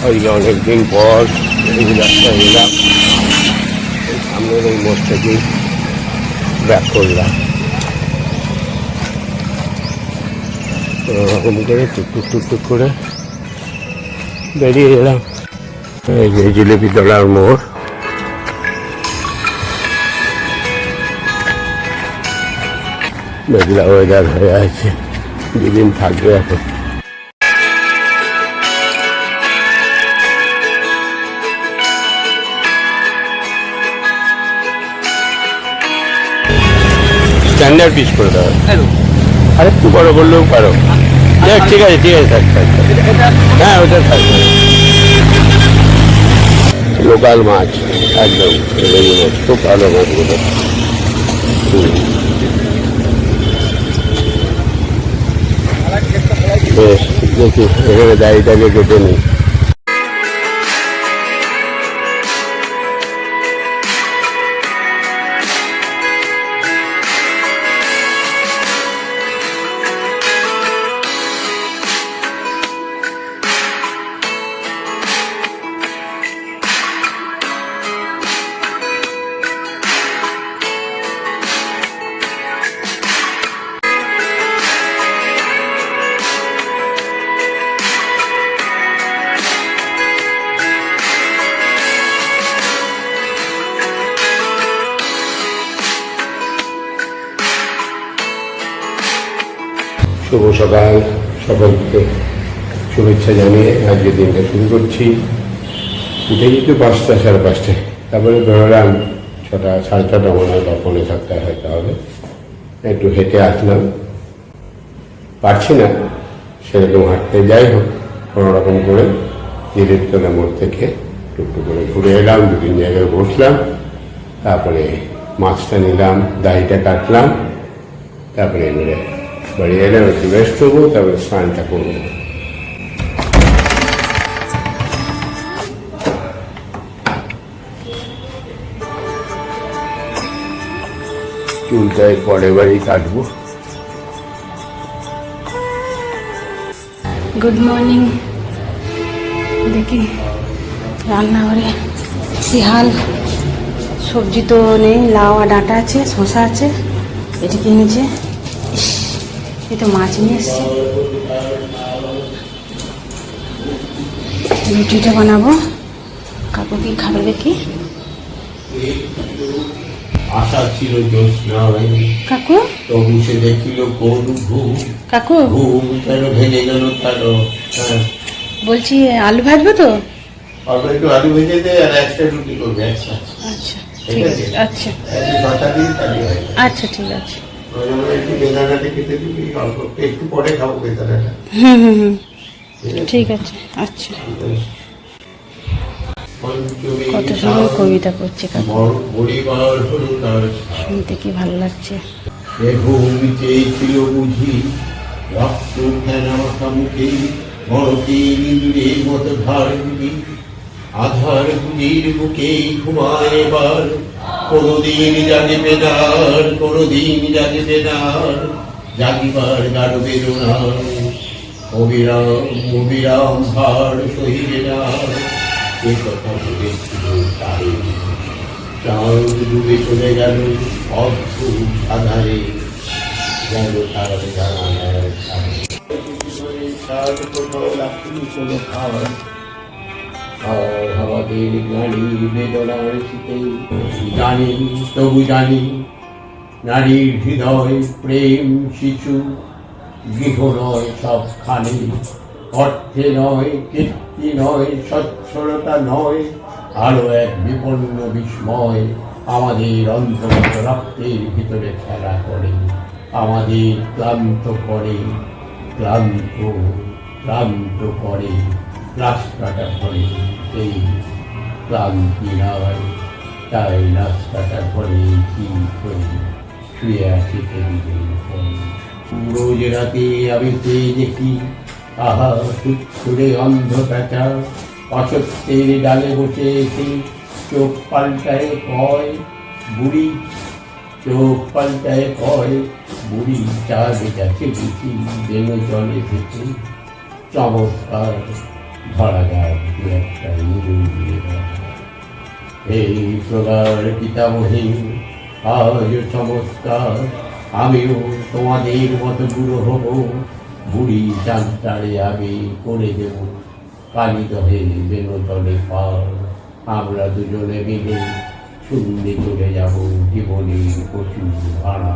আজকে অনেকদিন পর এই রাস্তায় এলাম, সামনের এই মোড় থেকেই ব্যাক করলাম। ওরকম করে টুকটুক টুকটুক করে বেরিয়ে এলাম। এই যে জিলিপি তলার মোড়, মেঘলা ওয়েদার হয়ে আছে, দুদিন থাকবে এখন। স্ট্যান্ডার্ড পিস করে দেওয়া, আর একটু বড় বললেও পারো। ঠিক আছে ঠিক আছে, থাক। হ্যাঁ ওটা থাকবে। লোকাল মাছ একদম, খুব ভালো মাছগুলো। বেশ, দেখি এখানে দাড়িটাকে কেটে নিই। শুভ সকাল, সকলকে শুভেচ্ছা জানিয়ে আজকে দিনটা শুরু করছি। উঠে যেতে 5টা সাড়ে 5টায়, তারপরে বেরোলাম 6টা সাড়ে 6টা মনে হয়, বা 6:45 হয়তো হবে। একটু হেঁটে আসলাম, পারছি না সেরকম হাঁটতে, যাই হোক কোনোরকম করে জিলিপিতলা মোড় থেকে টুকটুক করে ঘুরে এলাম, 2-3 জায়গায় বসলাম, তারপরে মাছটা নিলাম, দাড়িটা কাটলাম, তারপরে এবারে বাড়ি এলাম, একটু রেস্ট করবো, তারপরে স্নানটা করবো। চুলটাই পরে বাড়ি কাটবো। Good morning. দেখি রান্নাঘরে কি হাল। সবজি তো নেই, লাউ আর ডাঁটা আছে, শসা আছে, এটি কিনেছে। এই তো মাছ নিয়ে এসছে। রুটিটা বানাবো, কাকু কি খাবে দেখি। আশা ছিল কাকু, তবু সে দেখিল কোন ঘুম, কাকু ঘুম কেন ভেঙে গেল তার। বলছি আলু ভাজবো তো? অল্প একটু আলু ভেজে দে, আর একটা রুটি করবে। আচ্ছা ঠিক আছে, আচ্ছা আচ্ছা ঠিক আছে। একটু বেদানাটা খেতে দিবি, অল্প একটু পরে খাবো বেদানাটা। হুম, ঠিক আছে। আচ্ছা, কত সুন্দর কবিতা পড়ছে কাকু, শুনতে কি ভালো লাগছে। ভূমি চেয়েছিল বুঝি, রক্ত ফেনা মাথা মুখে, মরকে ইঁদুরের মতো ধার গুলি, আধার গুলির বুকে ঘুমায় এবার। কোনদিন জাগিবে না, কোনদিন জাগিবে না, জাগিবার গাঢ় বেদনা, অবিরাম অবিরাম ভার সহিবে না। এ কথা বলেছিল তাই, চাঁদ ডুবে চলে গেল অদ্ভুত আধারে, গেল তার জানালার ধারে। আমাদের নারীর বেদনার শীতে জানি, তবু জানি নারীর হৃদয় প্রেম শিশু, গৃহ নয় সবখানে, অর্থে নয়, কীর্তি নয়, সচ্ছলতা নয়, আরো এক বিপন্ন বিস্ময় আমাদের অন্তর্গত রক্তের ভিতরে খেলা করে, আমাদের ক্লান্ত করে, ক্লান্ত ক্লান্ত করে, রাস্তাটা ধরে এই ক্লান্তি নয়, তাই রাস্তাটা ধরে কি করে শুয়ে আছি টেবিলের উপর। রোজ রাতে আমি চেয়ে দেখি, আহা সুরে অন্ধ পেঁচা অসত্যের ডালে বসে এসে চোখ পাল্টায় কয় বুড়ি, চোখ পাল্টায় কয় বুড়ি, চাঁদ গেছে বুঝি বেনে জলে থেকে। চমৎকার ধরা যাক দু একটা ইঁদুর দিয়ে ধরা। এই প্রগাঢ় পিতামহী আজ চমৎকার, আমিও তোমাদের মতো বুড়ো হব, বুড়ি জানতারে আমি করে দেব কালী দহে যেন তলে পার। আমরা দুজনে মিলে শূন্যে চলে যাব জীবনের প্রচুর ভাড়া।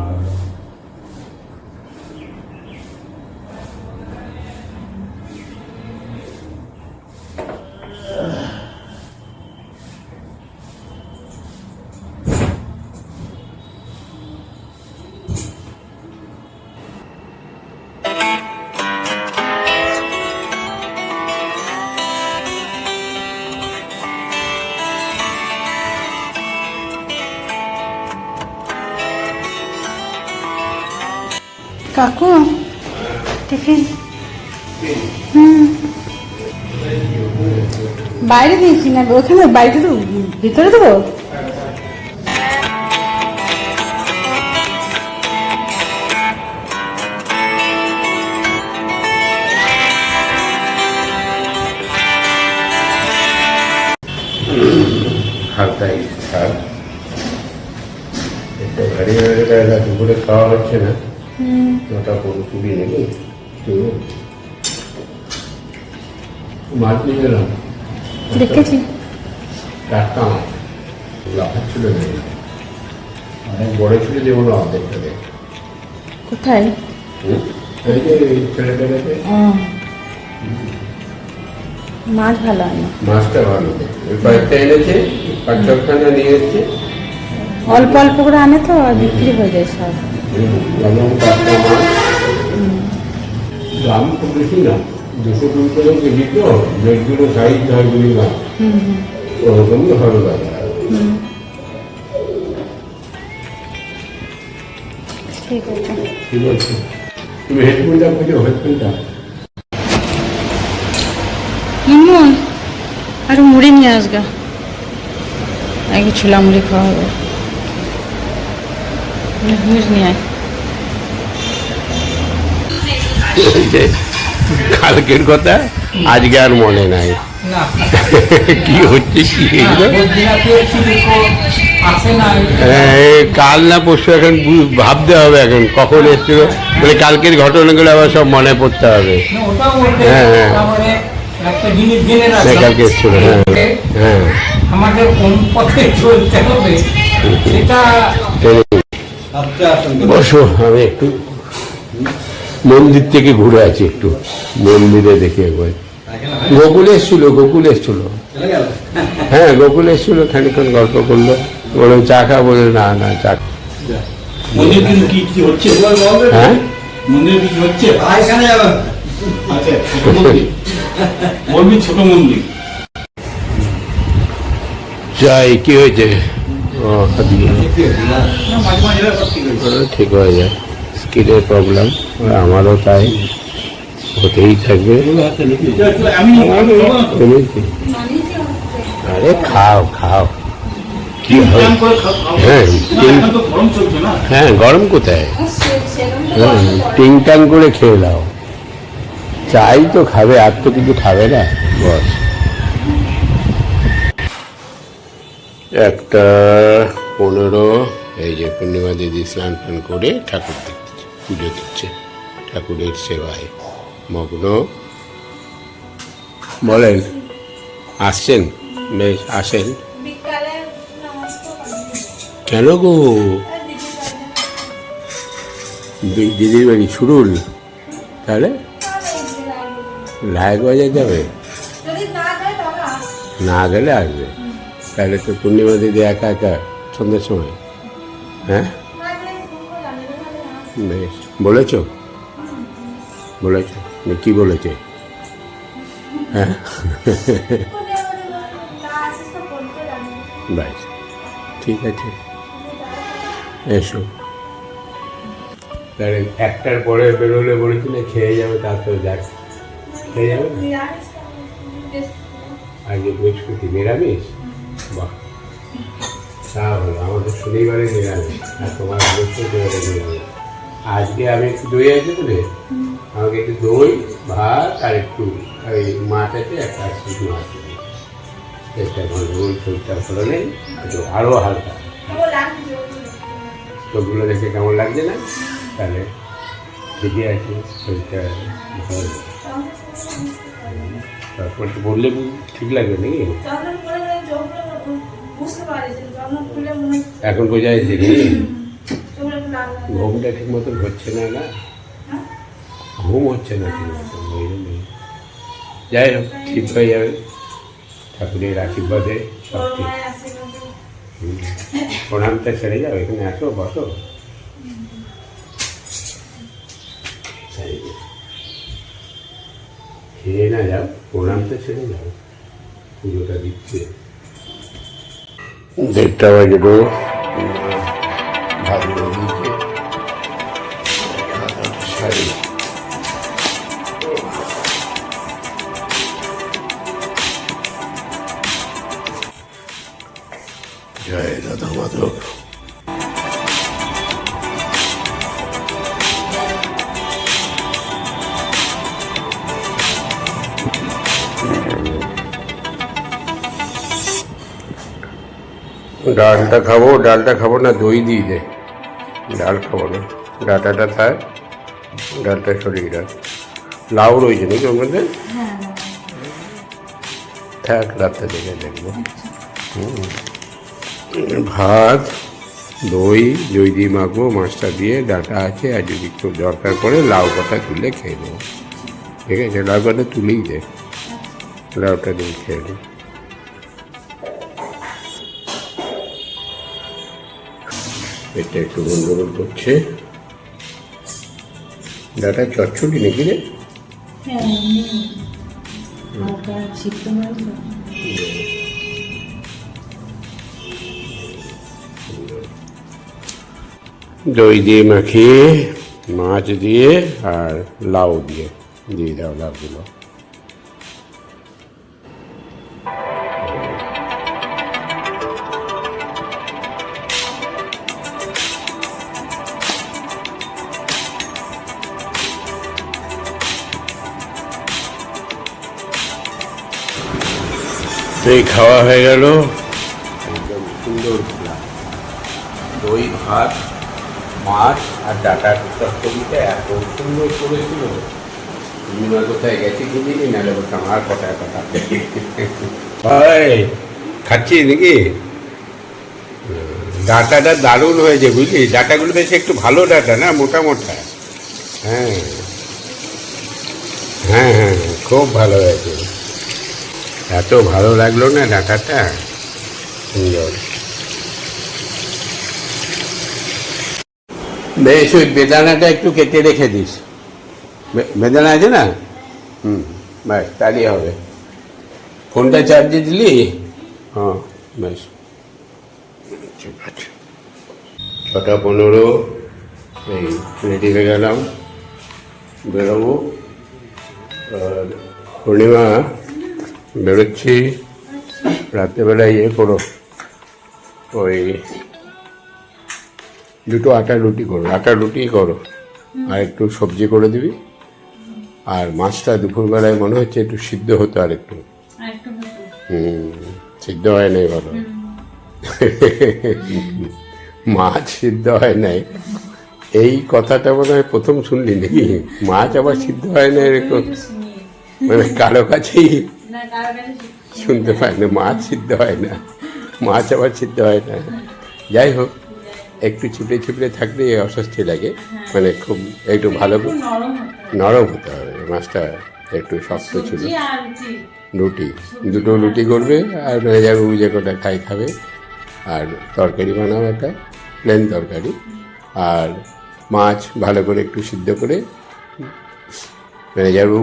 কাকু টিফিন বাইরে দিয়েছি না ওখানে বাড়িতে তো ভিতরে দেবো। হালকা শাক একটা ভারী ভারী দুপুরে খাওয়া হচ্ছে না, ওটা পুরো তুলি নেবে তো মাছ নিয়ে গেলাম দেখেছি টাটকা মাছ লাফার ছিল অনেক বড় ছিল যে ওগুলো অর্ধেকটা দেখ কোথায় এই যে ছেলেটা দেখে মাছ ভালো হয় না, মাছটা ভালো ওই কয়েকটা এনেছে, পাঁচ ছখানা নিয়ে এসছে, অল্প অল্প করে আনে তো আর বিক্রি হয়ে যায় সব। টাটকা মাছ দাম খুব বেশি না, 200 টাকা কেজি তো, বেডগুলো সাইজ হয় বুঝলাম ওরকমই ভালো লাগে। ঠিক আছে ঠিক আছে, তুমি হেডফোনটা খুঁজো, হেডফোনটা ইমন আর মুড়ি নিয়ে আসগা, আগে ছোলা মুড়ি খাওয়া হবে, মুড়ি নিয়ে আয়। কালকের কথা আজকে আর মনে নাই কি হচ্ছে কি কাল না পরশু এখন ভাবতে হবে এখন কখন এসছিল, মানে কালকের ঘটনাগুলো আবার সব মনে পড়তে হবে। হ্যাঁ হ্যাঁ কালকে এসছিল, হ্যাঁ হ্যাঁ আমাদের কোন পথে চলতে হবে সেটা বসো, আমি একটু মন্দির থেকে ঘুরে আছি, একটু মন্দিরে দেখে একবার। গোকুল এসছিল, গোকুল এসছিল, হ্যাঁ গোকুল এসছিল, খানিক্ষণ গল্প করলো, বললাম চা খা, বলে না না চা। মন্দির কিন্তু কি কি হচ্ছে, হ্যাঁ মন্দির কি হচ্ছে, এখানে যাবেন আচ্ছা ছোট মন্দির বলবি, ছোট মন্দির যাই কি হয়েছে, ও মাঝে মাঝে ঠিক হয়ে যায়, স্কিনের প্রবলেম আমারও তাই হতেই থাকবে। আমি আরে খাও খাও কি হয়, হ্যাঁ গরম চলছে না, হ্যাঁ গরম কোথায়, হ্যাঁ টিং টাং করে খেয়ে দাও, চাই তো খাবে, আর তো কিছু খাবে না, বস। 1:15, এই যে পূর্ণিমা দিদি স্নান ফান করে ঠাকুর দিচ্ছে, পুজো দিচ্ছে, ঠাকুরের সেবায় মগ্ন। বলেন আসছেন, বেশ আসেন। কেন গো, দিদির বাড়ি ছুরুল, তাহলে লায়ক বাজার যাবে, না গেলে আসবে, তাহলে তো পূর্ণিমা দিদি একা একা সন্ধ্যের সময়, হ্যাঁ বেশ বলেছ, বলেছ কি বলেছে, হ্যাঁ ব্যাস ঠিক আছে, এসো। তাহলে 1টার পরে বেরোলে বলেছিল খেয়ে যাবে, তারপরে যাক খেয়ে যাবে না, আজকে বৃহস্পতি নিরামিষ, বাহ তা হলো, আমাদের শনিবারে নিরামিষ আর তোমার বৃহস্পতিবারে নিরামিষ। আজকে আমি একটু দই আছে তো রে, আমাকে একটু দই ভাত আর একটু ওই মাছ আছে, একটা শুকনো আছে, একটা এখন রোল শরীরটা ভালো নেই, একটু আরও হালকা। সবগুলো দেখে কেমন লাগছে না? তাহলে ঠিকই আছে, শরীরটা ভালো। তারপর তো বললে ঠিক লাগবে নাকি? এখন বোঝা যাচ্ছে কি ঘুমটা ঠিক মতন হচ্ছে না, না ঘুম হচ্ছে না ঠিক মতন, ওই জন্যই। যাই হোক, ঠিক হয়ে যাবে ঠাকুরের আশীর্বাদে সব ঠিক। প্রণামটা সেরে যাও, এখানে আসো, বসো। খেয়ে না যাও, প্রণামটা সেরে যাও, পুজোটা দিচ্ছে। 1:30 বাজে তো ভাত করে দিয়েছে, শাড়ি জয় রাধা মাধব। ডালটা খাবো না, দই দিয়ে দে। ডাল খাবো না, ডাটাটা থাক, ডালটা সরিয়ে রাখ। লাউ রয়েছে নাকি ওর মধ্যে? থাক, রাত্রে দেখে দেখবো। ভাত, দই দিয়ে মাখবো, মাছটা দিয়ে, ডাটা আছে, আর যদি একটু দরকার পড়ে লাউ পাতা তুলে খেয়ে নেবো। ঠিক আছে, লাউ পাতা তুলেই দে, লাউটা দিয়ে খেয়ে নেব। পেটটা একটু গন্ডগোল করছে। ডাটা চচ্চড়ি নাকি রে? দই দিয়ে মাখিয়ে, মাছ দিয়ে আর লাউ দিয়ে দাও লাউগুলো। এই খাওয়া হয়ে গেল, একদম সুন্দর খেলা। দই ভাত, মাছ আর ডাটার চচ্চড়িটা এত সুন্দর করেছিল, তুমি না কোথায় গেছি বুঝিনি, নাহলে বলতাম আর কথা খাচ্ছি নাকি। ডাটাটা দারুণ হয়েছে বুঝলি, ডাটাগুলো বেশি একটু ভালো ডাটা না, মোটা মোটা। হ্যাঁ হ্যাঁ হ্যাঁ, খুব ভালো হয়েছে, এত ভালো লাগলো না ডাটাটা, সুন্দর। বেশ, ওই বেদানাটা একটু কেটে রেখে দিস, বেদানা আছে না? ব্যাস, তাহলেই হবে। ফোনটা চার্জে দিলি? হ্যাঁ, বেশ, ঠিক আছে। 6:15, এই রেডি হয়ে গেলাম, বেরোবো। আর পূর্ণিমা বেরোচ্ছি, রাত্রেবেলায় করো, ওই 2 আটা রুটি করো, আটা রুটি করো, আর একটু সবজি করে দিবি। আর মাছটা দুপুরবেলায় মনে হচ্ছে একটু সিদ্ধ হতো, আর একটু সিদ্ধ হয় নাই ভালো। মাছ সিদ্ধ হয় নাই, এই কথাটা মনে হয় প্রথম শুনলি নাকি? মাছ আবার সিদ্ধ হয় না এরকম, মানে কারো কাছেই শুনতে পাই না, মাছ সিদ্ধ হয় না, মাছ আবার সিদ্ধ হয় না। যাই হোক, একটু ছিপড়ে থাকলে অস্বস্তি লাগে, মানে খুব একটু ভালো নরম হতে হবে। মাছটা একটু শক্ত ছিল। রুটি, 2 রুটি করবে, আর মেজাবু যে কটা খাবে। আর তরকারি বানাও, একটা প্লেন তরকারি, আর মাছ ভালো করে একটু সিদ্ধ করে। মেজাবু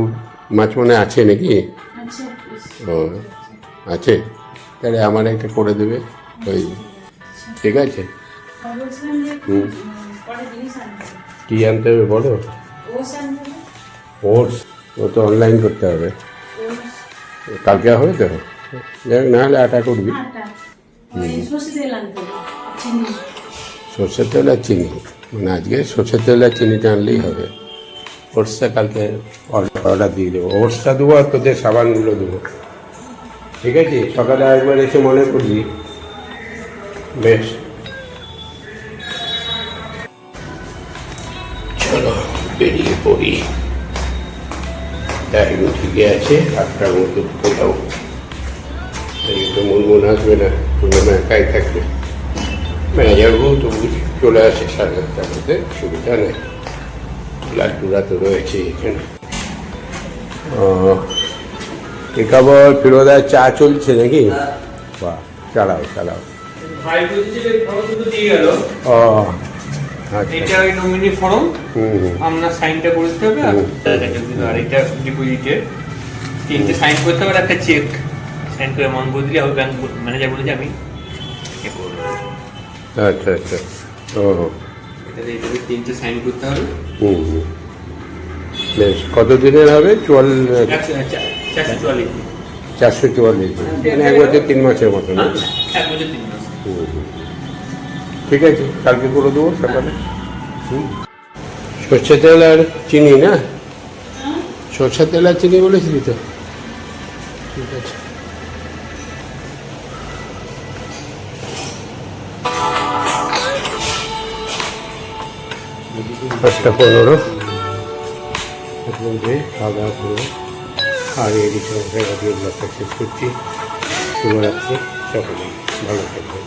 মাছ মনে আছে নাকি? ও আছে, তাহলে আমার একটা করে দেবে, ওই ঠিক আছে। কি আনতে হবে বলো? ওটস, ও তো অনলাইন করতে হবে, কালকে হবে তো। যাই হোক, না হলে আটা করবি। সর্ষের তেল আর চিনি। মানে আজকে সর্ষের তেল আর চিনিটা আনলেই হবে। ওটসটা কালকে অর্ডার দিয়ে দেবো, ওটসটা দেবো আর তোদের সাবানগুলো দেবো, ঠিক আছে? সকালে একবার এসে মনে করবি। বেশ, চলো বেরিয়ে পড়ি। টাইম ঠিকই আছে, 8টার মতো কোথাও এই তো মন আসবে না, তুমি একাই থাকবে। ম্যানেজারও তো চলে আসে 7:30টার মধ্যে, সুবিধা নেই। লাড্ডুরা তো রয়েছে এখানে। একাবর ফিরোদার চা চলছে নাকি? বাহ, চালাও চালাও। ভাই বলছে যে ফর্ম তো দিয়ে গেল। ও আচ্ছা, এটা ওই নমিনি ফর্ম, হুম। আপনার সাইনটা করে দিতে হবে। আর এটা ডিপোজিটের 3টে সাইন করতে হবে, আর একটা চেক সাইন করে মন করে দিলে হবে। ব্যাংক ম্যানেজার বলেছে আমি এ করবো। আচ্ছা আচ্ছা, ও এটাতে 3টে সাইন করতে হবে। হুম হুম। বেশ, কত দিনের হবে? 444 444 দিন, মানে 1 বছর 3 মাসের মতো না? 1 বছর 3 মাস। হুম হুম। ঠিক আছে, কালকে করে দেবো সকালে। সর্ষে তেল আর চিনি না? সর্ষে তেল আর চিনি বলেছিলি তো? ঠিক আছে। 8:15 এখন যে খাওয়া দাওয়া করবো, আর এই বিষয়ে ব্লগটা শেষ করছি। শুভরাত্রি, সকলে ভালো থাকবেন।